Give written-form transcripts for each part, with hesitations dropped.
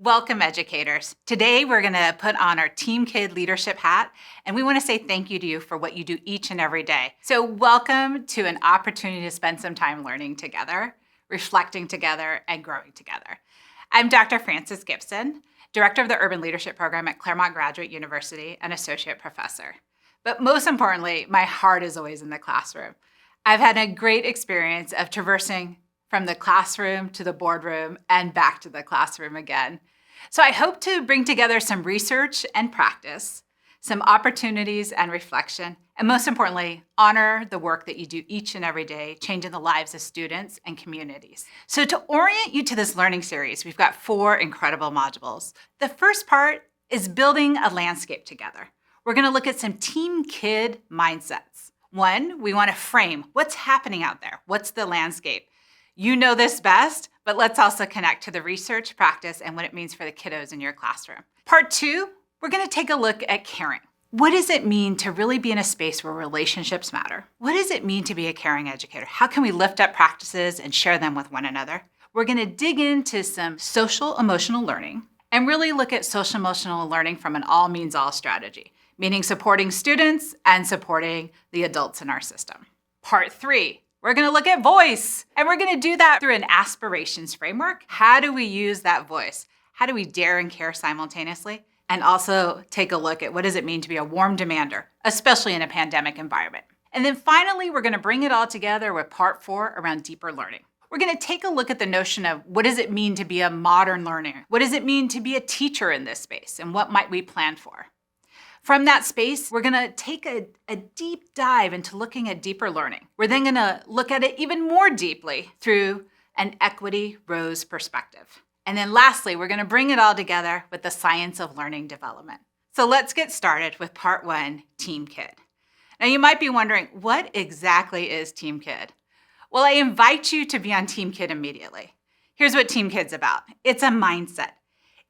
Welcome, educators. Today, we're going to put on our Team Kid leadership hat, and we want to say thank you to you for what you do each and every day. So welcome to an opportunity to spend some time learning together, reflecting together, and growing together. I'm Dr. Frances Gipson, Director of the Urban Leadership Program at Claremont Graduate University and Associate Professor. But most importantly, my heart is always in the classroom. I've had a great experience of traversing from the classroom to the boardroom and back to the classroom again. So I hope to bring together some research and practice, some opportunities and reflection, and most importantly, honor the work that you do each and every day, changing the lives of students and communities. So to orient you to this learning series, we've got 4 incredible modules. The first part is building a landscape together. We're going to look at some Team Kid mindsets. 1, we want to frame what's happening out there. What's the landscape? You know this best, but let's also connect to the research, practice, and what it means for the kiddos in your classroom. Part 2, we're going to take a look at caring. What does it mean to really be in a space where relationships matter? What does it mean to be a caring educator? How can we lift up practices and share them with one another? We're going to dig into some social emotional learning and really look at social emotional learning from an all means all strategy, meaning supporting students and supporting the adults in our system. Part 3, we're going to look at voice, and we're going to do that through an Aspirations Framework. How do we use that voice? How do we dare and care simultaneously? And also take a look at what does it mean to be a warm demander, especially in a pandemic environment. And then finally, we're going to bring it all together with part 4 around deeper learning. We're going to take a look at the notion of what does it mean to be a modern learner? What does it mean to be a teacher in this space? And what might we plan for? From that space, we're going to take a deep dive into looking at deeper learning. We're then going to look at it even more deeply through an equity rose perspective. And then lastly, we're going to bring it all together with the science of learning development. So let's get started with part 1, Team Kid. Now you might be wondering, what exactly is Team Kid? Well, I invite you to be on Team Kid immediately. Here's what Team Kid's about. It's a mindset.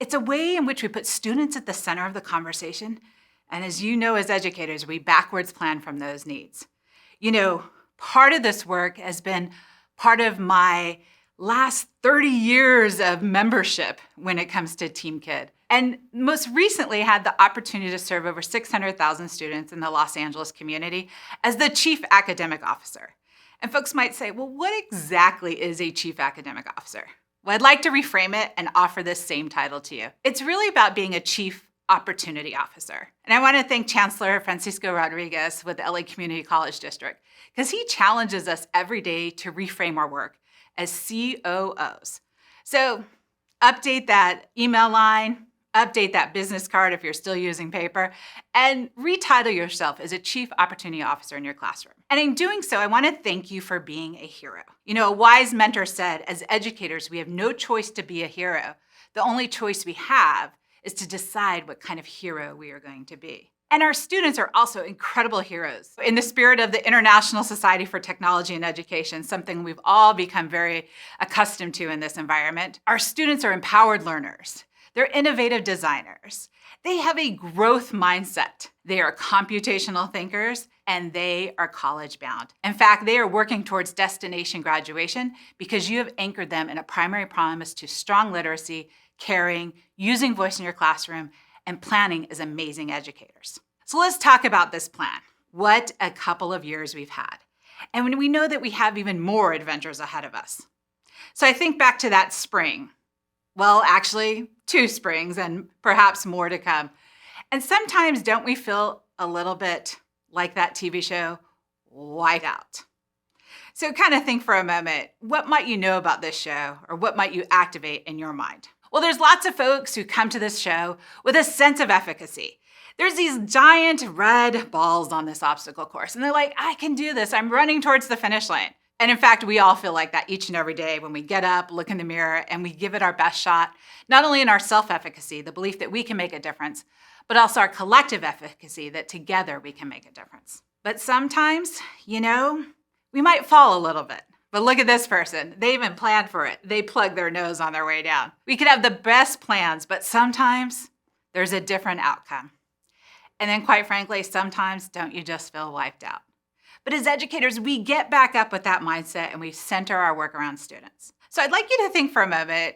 It's a way in which we put students at the center of the conversation. And as you know, as educators, we backwards plan from those needs. You know, part of this work has been part of my last 30 years of membership when it comes to Team Kid. And most recently had the opportunity to serve over 600,000 students in the Los Angeles community as the Chief Academic Officer. And folks might say, well, what exactly is a Chief Academic Officer? Well, I'd like to reframe it and offer this same title to you. It's really about being a Chief Opportunity Officer. And I want to thank Chancellor Francisco Rodriguez with the LA Community College District, because he challenges us every day to reframe our work as COOs. So update that email line, update that business card if you're still using paper, and retitle yourself as a Chief Opportunity Officer in your classroom. And in doing so, I want to thank you for being a hero. You know, a wise mentor said, as educators, we have no choice to be a hero. The only choice we have is to decide what kind of hero we are going to be. And our students are also incredible heroes. In the spirit of the International Society for Technology and Education, something we've all become very accustomed to in this environment, our students are empowered learners. They're innovative designers. They have a growth mindset. They are computational thinkers, and they are college bound. In fact, they are working towards destination graduation because you have anchored them in a primary promise to strong literacy, caring, using voice in your classroom, and planning as amazing educators. So let's talk about this plan. What a couple of years we've had. And when we know that we have even more adventures ahead of us. So I think back to that spring. Well, actually, 2 springs and perhaps more to come. And sometimes don't we feel a little bit like that TV show, White Out? So kind of think for a moment, what might you know about this show, or what might you activate in your mind? Well, there's lots of folks who come to this show with a sense of efficacy. There's these giant red balls on this obstacle course, and they're like, I can do this. I'm running towards the finish line. And in fact, we all feel like that each and every day when we get up, look in the mirror, and we give it our best shot, not only in our self-efficacy, the belief that we can make a difference, but also our collective efficacy that together we can make a difference. But sometimes, you know, we might fall a little bit. But look at this person. They even planned for it. They plugged their nose on their way down. We could have the best plans, but sometimes there's a different outcome. And then quite frankly, sometimes don't you just feel wiped out? But as educators, we get back up with that mindset and we center our work around students. So I'd like you to think for a moment,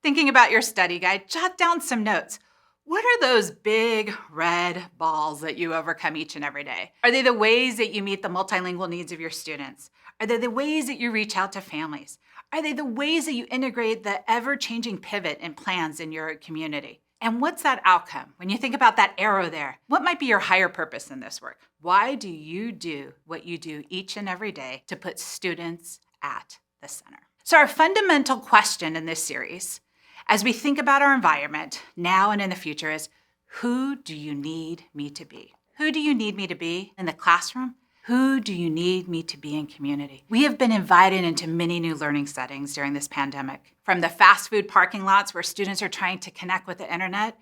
Thinking about your study guide, jot down some notes. What are those big red balls that you overcome each and every day? Are they the ways that you meet the multilingual needs of your students? Are they the ways that you reach out to families? Are they the ways that you integrate the ever-changing pivot and plans in your community? And what's that outcome? When you think about that arrow there, what might be your higher purpose in this work? Why do you do what you do each and every day to put students at the center? So our fundamental question in this series, as we think about our environment now and in the future, is who do you need me to be? Who do you need me to be in the classroom? Who do you need me to be in community? We have been invited into many new learning settings during this pandemic, from the fast food parking lots where students are trying to connect with the internet,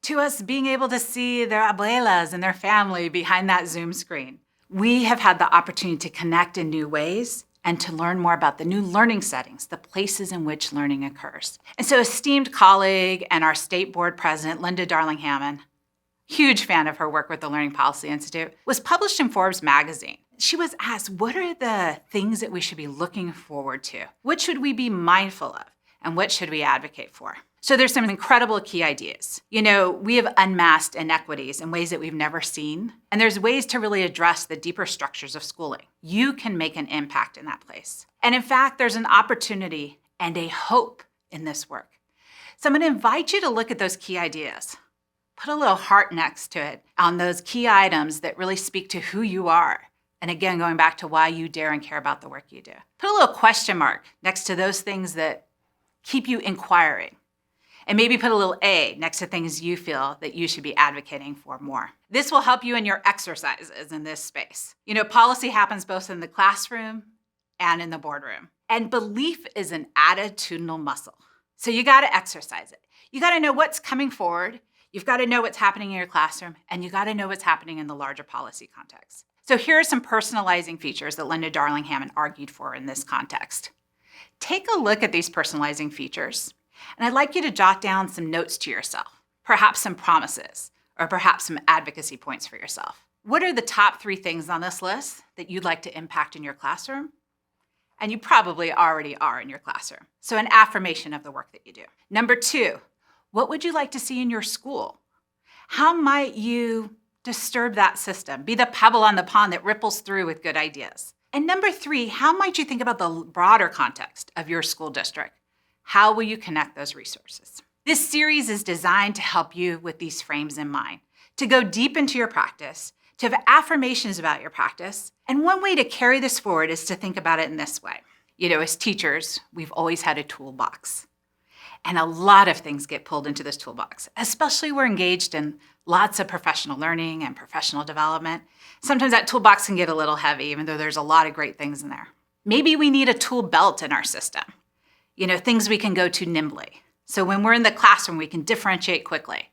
to us being able to see their abuelas and their family behind that Zoom screen. We have had the opportunity to connect in new ways and to learn more about the new learning settings, the places in which learning occurs. And so esteemed colleague and our state board president, Linda Darling-Hammond, huge fan of her work with the Learning Policy Institute, was published in Forbes magazine. She was asked, what are the things that we should be looking forward to? What should we be mindful of? And what should we advocate for? So there's some incredible key ideas. We have unmasked inequities in ways that we've never seen, and there's ways to really address the deeper structures of schooling. You can make an impact in that place. And in fact, there's an opportunity and a hope in this work. So I'm going to invite you to look at those key ideas. Put a little heart next to it on those key items that really speak to who you are. And again, going back to why you dare and care about the work you do. Put a little question mark next to those things that keep you inquiring. And maybe put a little A next to things you feel that you should be advocating for more. This will help you in your exercises in this space. Policy happens both in the classroom and in the boardroom. And belief is an attitudinal muscle. So you gotta exercise it. You gotta know what's coming forward. You've got to know what's happening in your classroom, and you got to know what's happening in the larger policy context. So here are some personalizing features that Linda Darling-Hammond argued for in this context. Take a look at these personalizing features, and I'd like you to jot down some notes to yourself, perhaps some promises, or perhaps some advocacy points for yourself. What are the top 3 things on this list that you'd like to impact in your classroom? And you probably already are in your classroom. So an affirmation of the work that you do. Number 2, what would you like to see in your school? How might you disturb that system? Be the pebble on the pond that ripples through with good ideas. And number 3, how might you think about the broader context of your school district? How will you connect those resources? This series is designed to help you with these frames in mind, to go deep into your practice, to have affirmations about your practice. And one way to carry this forward is to think about it in this way. As teachers, we've always had a toolbox. And a lot of things get pulled into this toolbox, especially we're engaged in lots of professional learning and professional development. Sometimes that toolbox can get a little heavy, even though there's a lot of great things in there. Maybe we need a tool belt in our system, things we can go to nimbly. So when we're in the classroom, we can differentiate quickly.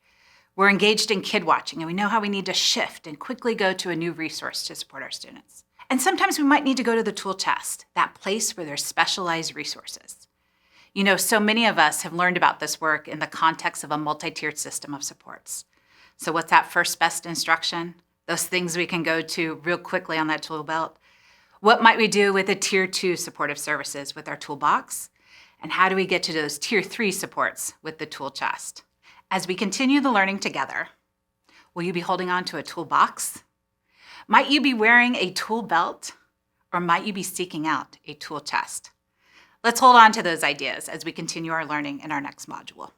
We're engaged in kid watching, and we know how we need to shift and quickly go to a new resource to support our students. And sometimes we might need to go to the tool chest, that place where there's specialized resources. So many of us have learned about this work in the context of a multi-tiered system of supports. So what's that first best instruction? Those things we can go to real quickly on that tool belt. What might we do with a tier 2 supportive services with our toolbox? And how do we get to those tier 3 supports with the tool chest? As we continue the learning together, will you be holding on to a toolbox? Might you be wearing a tool belt? Or might you be seeking out a tool chest? Let's hold on to those ideas as we continue our learning in our next module.